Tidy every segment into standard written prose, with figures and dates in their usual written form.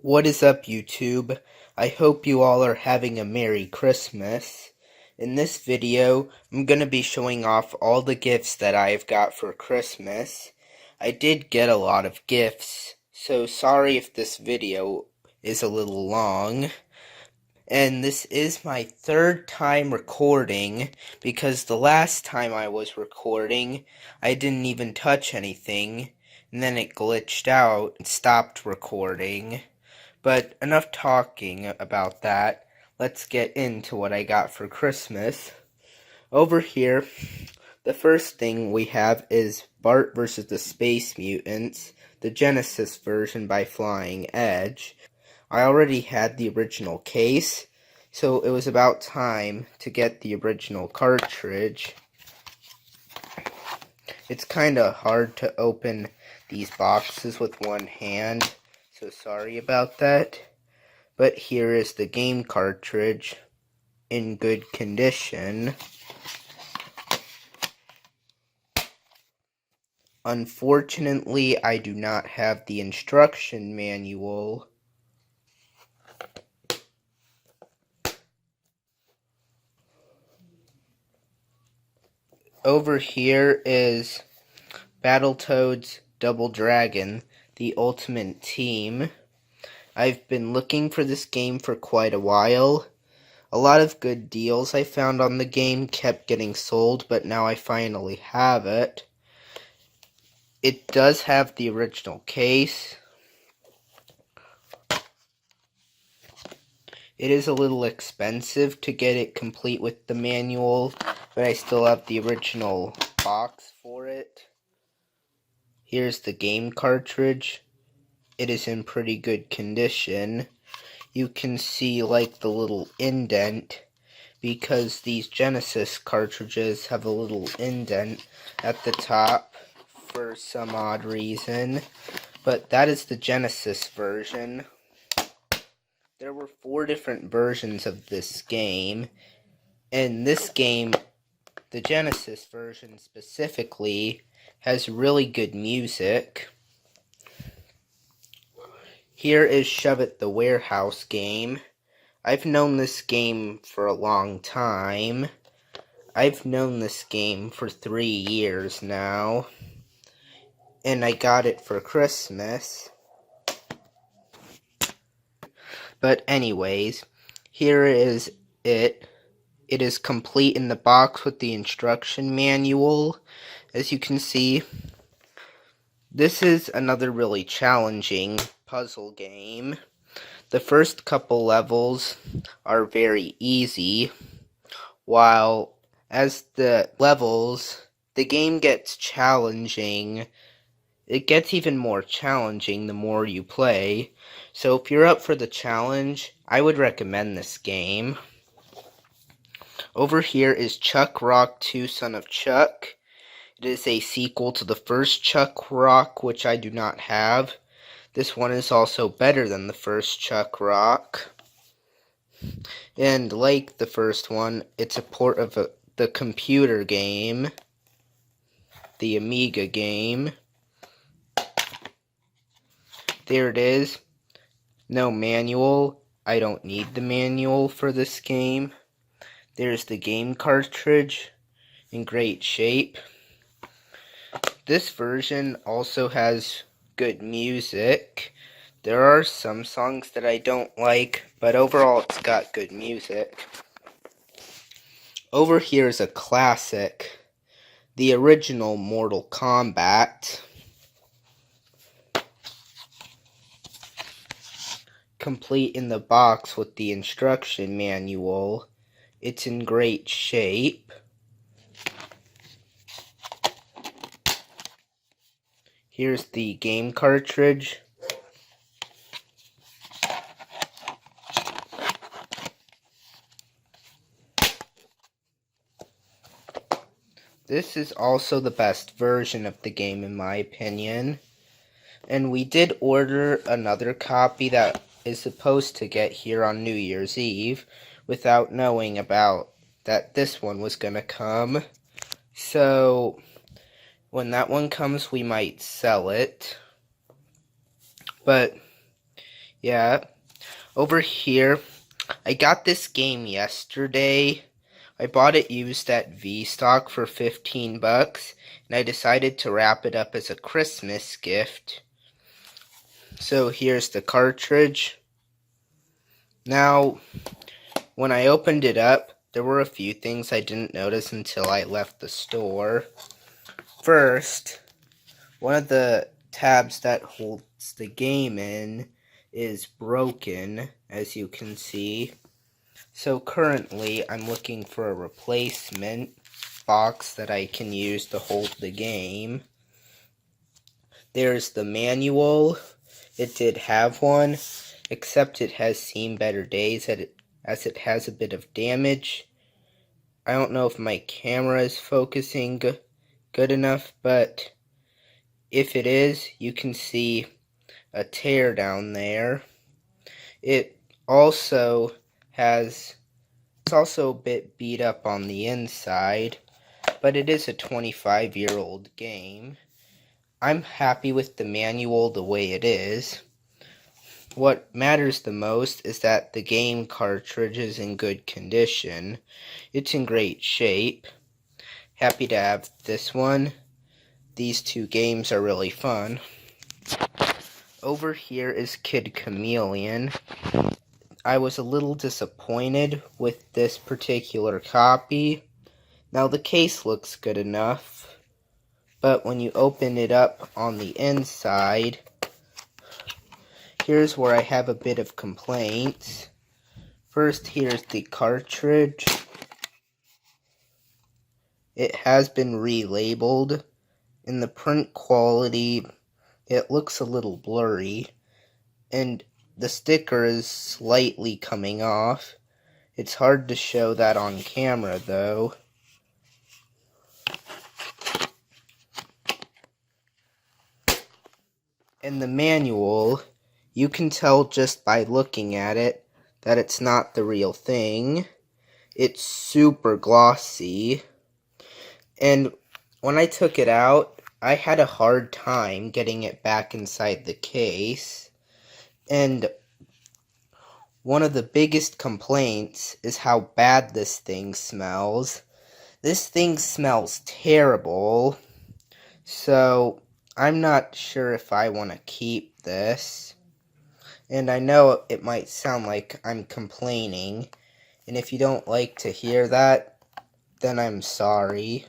What is up, YouTube? I hope you all are having a Merry Christmas. In this video, I'm going to be showing off all the gifts that I've got for Christmas. I did get a lot of gifts, so sorry if this video is a little long. And this is my third time recording, because the last time I was recording, I didn't even touch anything, and then it glitched out and stopped recording. But enough talking about that. Let's get into what I got for Christmas. Over here, the first thing we have is Bart vs. the Space Mutants, the Genesis version by Flying Edge. I already had the original case, so it was about time to get the original cartridge. It's kinda hard to open these boxes with one hand, so sorry about that. But here is the game cartridge in good condition. Unfortunately, I do not have the instruction manual. Over here is Battletoads Double Dragon, the Ultimate Team. I've been looking for this game for quite a while. A lot of good deals I found on the game kept getting sold, but now I finally have it. It does have the original case. It is a little expensive to get it complete with the manual, but I still have the original box for it. Here's the game cartridge. It is in pretty good condition. You can see like the little indent, because these Genesis cartridges have a little indent at the top for some odd reason, but that is the Genesis version. There were 4 different versions of this game, and this game, the Genesis version specifically, has really good music. Here is Shove It the Warehouse game. I've known this game for a long time. I've known this game for 3 years now, and I got it for Christmas. But anyways, here is it. It is complete in the box with the instruction manual. As you can see, this is another really challenging puzzle game. The first couple levels are very easy, while as the game gets challenging. It gets even more challenging the more you play. So if you're up for the challenge, I would recommend this game. Over here is Chuck Rock 2 Son of Chuck. It is a sequel to the first Chuck Rock, which I do not have. This one is also better than the first Chuck Rock. And like the first one, it's a port of the computer game, the Amiga game. There it is. No manual. I don't need the manual for this game. There's the game cartridge in great shape. This version also has good music. There are some songs that I don't like, but overall it's got good music. Over here is a classic, the original Mortal Kombat. Complete in the box with the instruction manual. It's in great shape. Here's the game cartridge. This is also the best version of the game in my opinion. And we did order another copy that is supposed to get here on New Year's Eve without knowing about that this one was gonna come. So when that one comes, we might sell it. But Yeah. Over here, I got this game yesterday. I bought it used at VStock for 15 bucks, and I decided to wrap it up as a Christmas gift. So here's the cartridge. Now, when I opened it up, there were a few things I didn't notice until I left the store. First, one of the tabs that holds the game in is broken, as you can see. So currently, I'm looking for a replacement box that I can use to hold the game. There's the manual. It did have one, except it has seen better days as it has a bit of damage. I don't know if my camera is focusing good enough, but if it is, you can see a tear down there. It's also a bit beat up on the inside, but it is a 25-year-old game. I'm happy with the manual the way it is. What matters the most is that the game cartridge is in good condition. It's in great shape. Happy to have this one. These two games are really fun. Over here is Kid Chameleon. I was a little disappointed with this particular copy. Now the case looks good enough, but when you open it up on the inside, here's where I have a bit of complaints. First, here's the cartridge. It has been relabeled. In the print quality, it looks a little blurry, and the sticker is slightly coming off. It's hard to show that on camera, though. In the manual, you can tell just by looking at it that it's not the real thing. It's super glossy. And when I took it out, I had a hard time getting it back inside the case. And one of the biggest complaints is how bad this thing smells. This thing smells terrible. So I'm not sure if I want to keep this. And I know it might sound like I'm complaining. And if you don't like to hear that, then I'm sorry.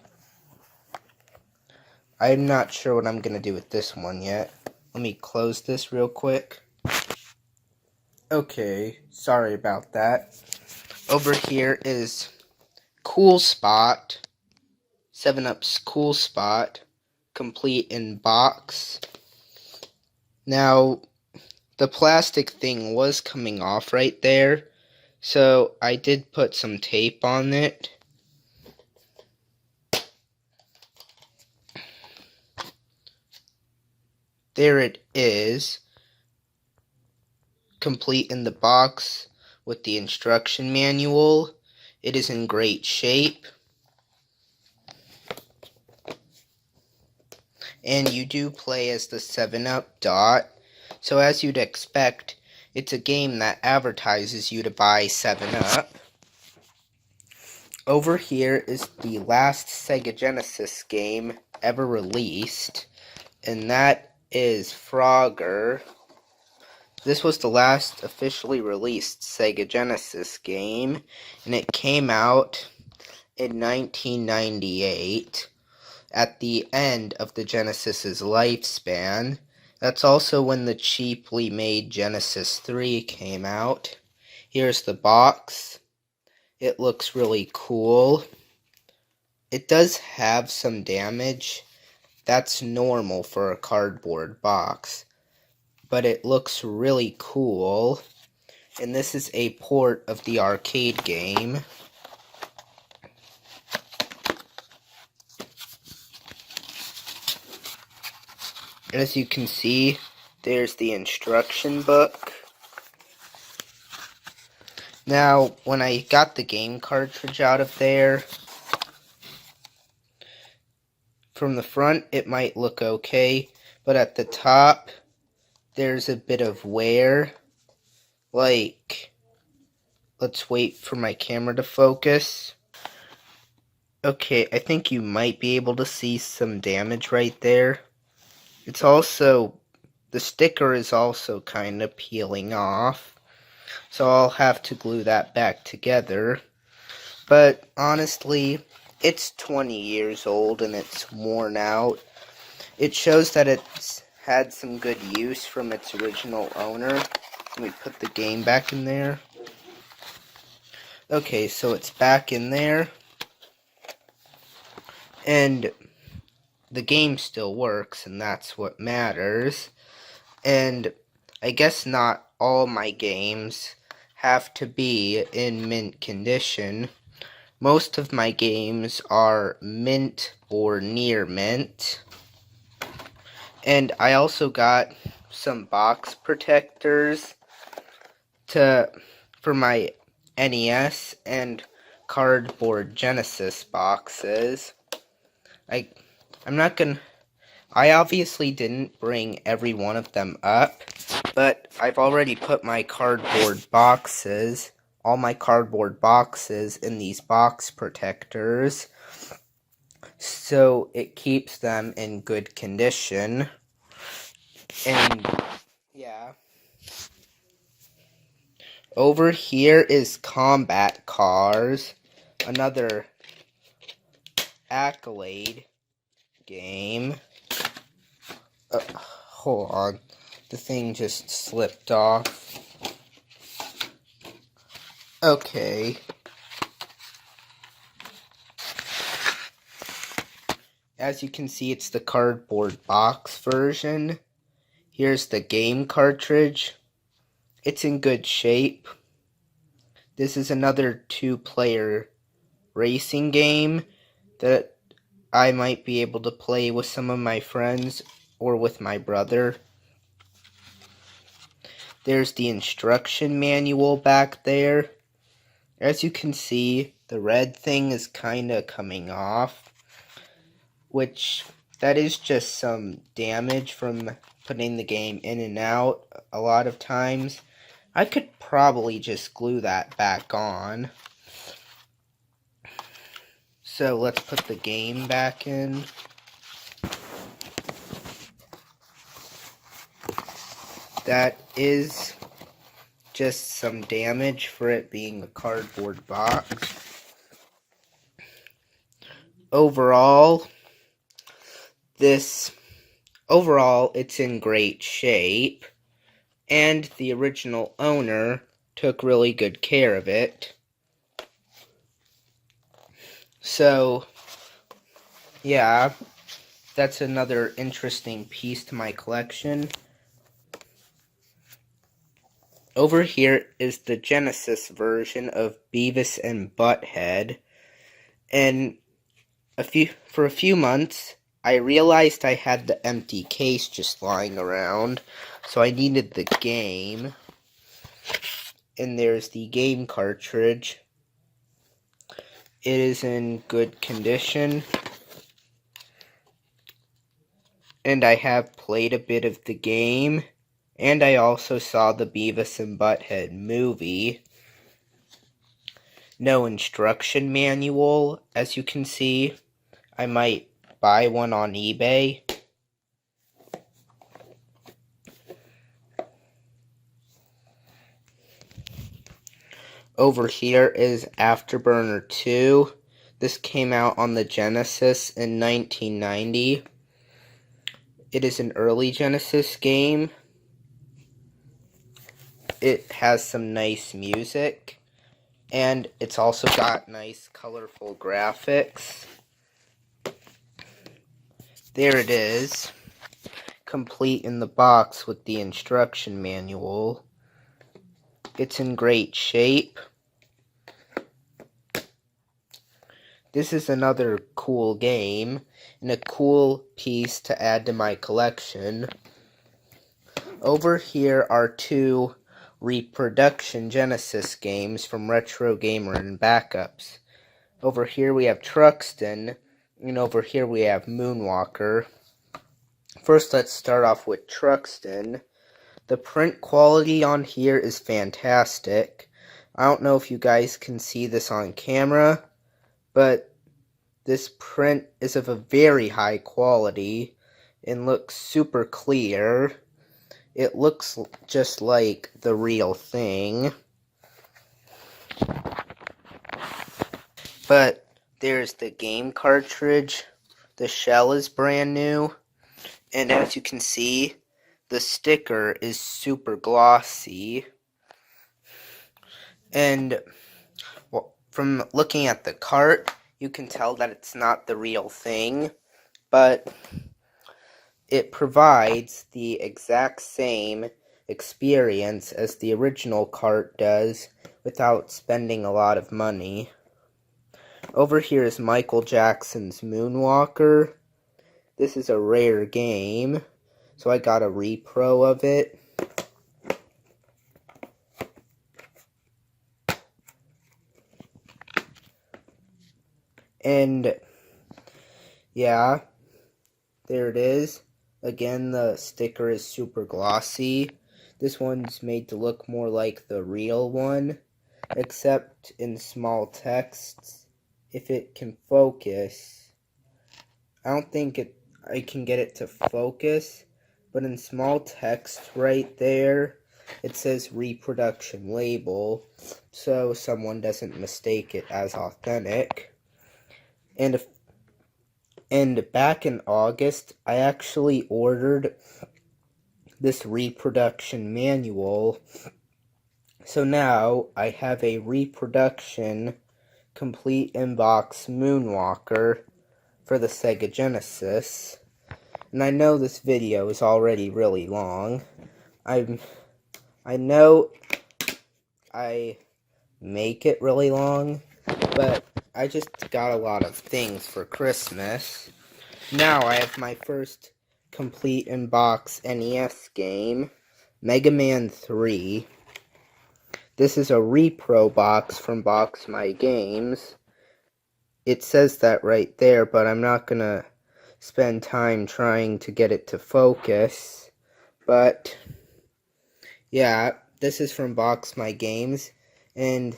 I'm not sure what I'm going to do with this one yet. Let me close this real quick. Okay, sorry about that. Over here is Cool Spot. 7-Up's Cool Spot. Complete in box. Now, the plastic thing was coming off right there, so I did put some tape on it. There it is, complete in the box with the instruction manual. It is in great shape. And you do play as the 7-Up Dot. So as you'd expect, it's a game that advertises you to buy 7-Up. Over here is the last Sega Genesis game ever released, and that is Frogger. This was the last officially released Sega Genesis game, and it came out in 1998, at the end of the Genesis's lifespan. That's also when the cheaply made Genesis 3 came out. Here's the box. It looks really cool. It does have some damage. That's normal for a cardboard box. But it looks really cool. And this is a port of the arcade game. And as you can see, there's the instruction book. Now, when I got the game cartridge out of there, from the front it might look okay, but at the top there's a bit of wear. like, let's wait for my camera to focus. Okay, I think you might be able to see some damage right there. It's also, the sticker is also kind of peeling off, so I'll have to glue that back together. But honestly, it's 20 years old and it's worn out. It shows that it's had some good use from its original owner. Let me put the game back in there. Okay, so it's back in there. And the game still works, and that's what matters. And I guess not all my games have to be in mint condition. Most of my games are mint or near mint. And I also got some box protectors for my NES and cardboard Genesis boxes. I obviously didn't bring every one of them up, but I've already put my all my cardboard boxes in these box protectors, so it keeps them in good condition. And yeah. Over here is Combat Cars, another Accolade game. Hold on, the thing just slipped off. Okay. As you can see, it's the cardboard box version. Here's the game cartridge. It's in good shape. This is another 2-player racing game that I might be able to play with some of my friends or with my brother. There's the instruction manual back there. As you can see, the red thing is kind of coming off, which that is just some damage from putting the game in and out a lot of times. I could probably just glue that back on. So let's put the game back in. That is just some damage for it being a cardboard box. Overall, it's in great shape, and the original owner took really good care of it. So, yeah, that's another interesting piece to my collection. Over here is the Genesis version of Beavis and Butthead, and for a few months, I realized I had the empty case just lying around, so I needed the game. And there's the game cartridge. It is in good condition, and I have played a bit of the game, and I also saw the Beavis and Butthead movie. No instruction manual, as you can see. I might buy one on eBay. Over here is Afterburner 2. This came out on the Genesis in 1990. It is an early Genesis game. It has some nice music, and it's also got nice colorful graphics. There it is, complete in the box with the instruction manual. It's in great shape. This is another cool game, and a cool piece to add to my collection. Over here are 2 reproduction Genesis games from Retro Gamer and Backups. Over here we have Truxton, and over here we have Moonwalker. First, let's start off with Truxton. The print quality on here is fantastic. I don't know if you guys can see this on camera, but this print is of a very high quality and looks super clear. It looks just like the real thing. But there's the game cartridge. The shell is brand new. And as you can see, the sticker is super glossy. And from looking at the cart, you can tell that it's not the real thing. But it provides the exact same experience as the original cart does without spending a lot of money. Over here is Michael Jackson's Moonwalker. This is a rare game, so I got a repro of it. And yeah, there it is. Again, the sticker is super glossy. This one's made to look more like the real one, except in small texts. If it can focus, I don't think I can get it to focus, but in small text right there, it says reproduction label, so someone doesn't mistake it as authentic. And back in August, I actually ordered this reproduction manual. So now I have a reproduction complete inbox Moonwalker for the Sega Genesis. And I know this video is already really long. I know I make it really long, but I just got a lot of things for Christmas. Now I have my first complete in-box NES game, Mega Man 3. This is a repro box from Box My Games. It says that right there, but I'm not gonna spend time trying to get it to focus. But yeah, this is from Box My Games, and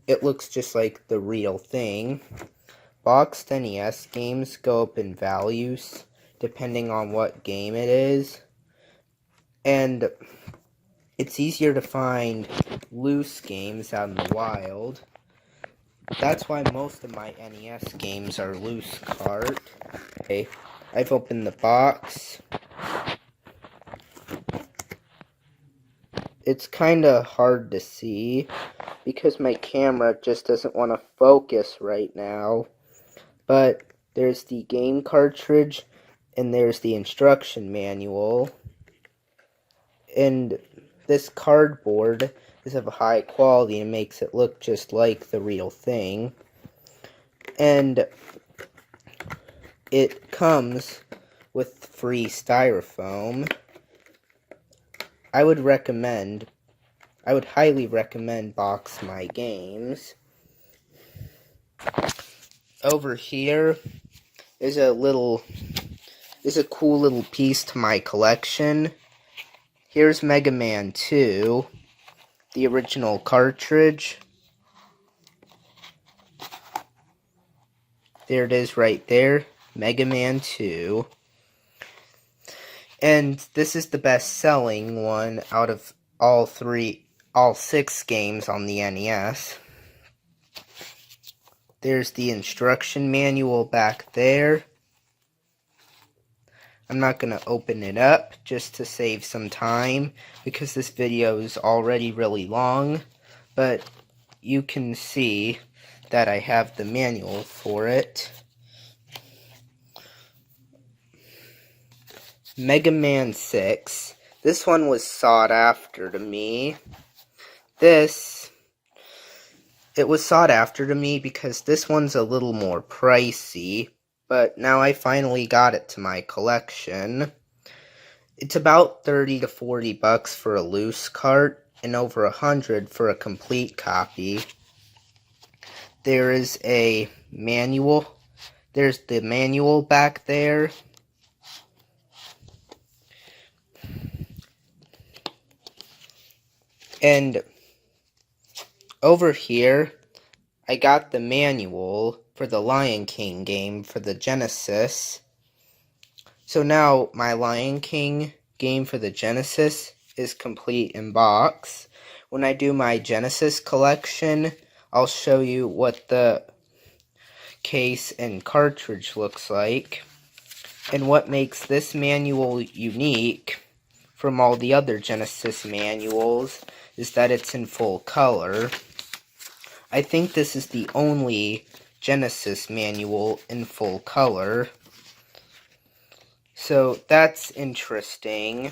it looks just like the real thing. Boxed NES games go up in values depending on what game it is, and it's easier to find loose games out in the wild. That's why most of my NES games are loose cart. Okay, I've opened the box. It's kinda hard to see because my camera just doesn't want to focus right now. But there's the game cartridge and there's the instruction manual. And this cardboard is of a high quality and makes it look just like the real thing. And it comes with free styrofoam. I would highly recommend Box My Games. Over here is a cool little piece to my collection. Here's Mega Man 2, the original cartridge. There it is right there, Mega Man 2. And this is the best-selling one out of all 6 games on the NES. There's the instruction manual back there. I'm not going to open it up just to save some time because this video is already really long, but you can see that I have the manual for it. Mega Man 6. This one was sought after to me. It was sought after to me because this one's a little more pricey, but now I finally got it to my collection. It's about 30 to 40 bucks for a loose cart and over 100 for a complete copy. There is a manual. There's the manual back there. And over here, I got the manual for the Lion King game for the Genesis. So now my Lion King game for the Genesis is complete in box. When I do my Genesis collection, I'll show you what the case and cartridge looks like. And what makes this manual unique from all the other Genesis manuals is that it's in full color. I think this is the only Genesis manual in full color. So that's interesting.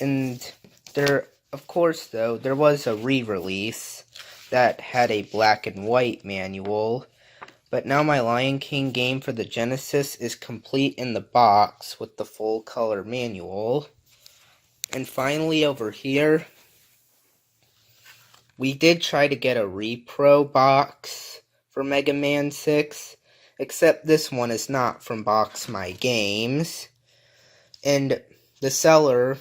And of course though, there was a re-release that had a black and white manual. But now my Lion King game for the Genesis is complete in the box with the full color manual. And finally over here, we did try to get a repro box for Mega Man 6, except this one is not from Box My Games. And the seller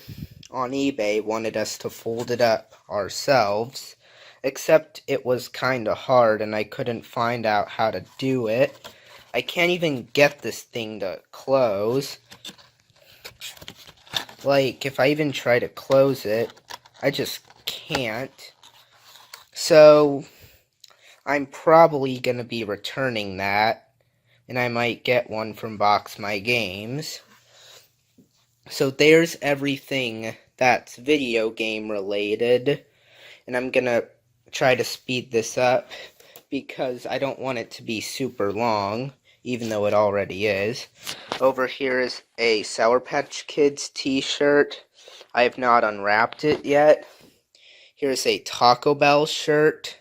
on eBay wanted us to fold it up ourselves, except it was kinda hard and I couldn't find out how to do it. I can't even get this thing to close. Like, if I even try to close it, I just can't. So, I'm probably gonna be returning that, and I might get one from Box My Games. So there's everything that's video game related, and I'm gonna try to speed this up because I don't want it to be super long, even though it already is. Over here is a Sour Patch Kids t-shirt. I have not unwrapped it yet. Here's a Taco Bell shirt.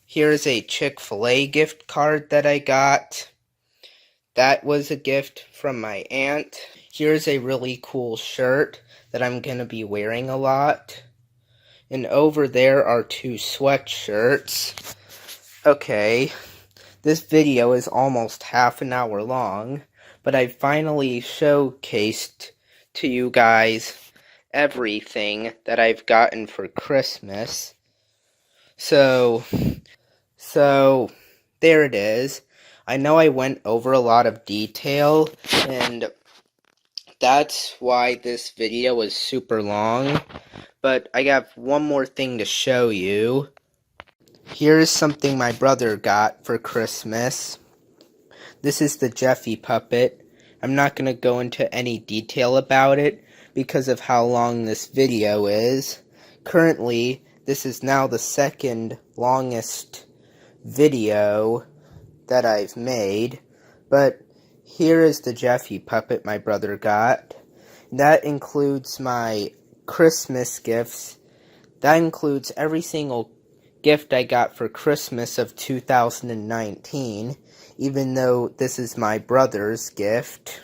Here's a Chick-fil-A gift card that I got. That was a gift from my aunt. Here's a really cool shirt that I'm going to be wearing a lot. And over there are 2 sweatshirts. Okay, this video is almost half an hour long, but I finally showcased to you guys everything that I've gotten for Christmas. So there it is. I know I went over a lot of detail, and that's why this video is super long, but I have one more thing to show you. Here's something my brother got for Christmas. This is the Jeffy puppet. I'm not going to go into any detail about it because of how long this video is. Currently, this is now the second longest video that I've made, but here is the Jeffy puppet my brother got. That includes my Christmas gifts. That includes every single gift I got for Christmas of 2019, even though this is my brother's gift,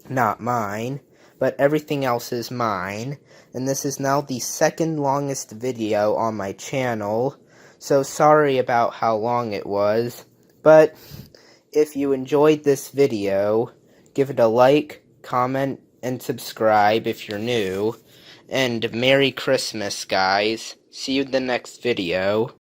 not mine, but everything else is mine. And this is now the second longest video on my channel, so sorry about how long it was, but if you enjoyed this video, give it a like, comment, and subscribe if you're new. And Merry Christmas, guys. See you in the next video.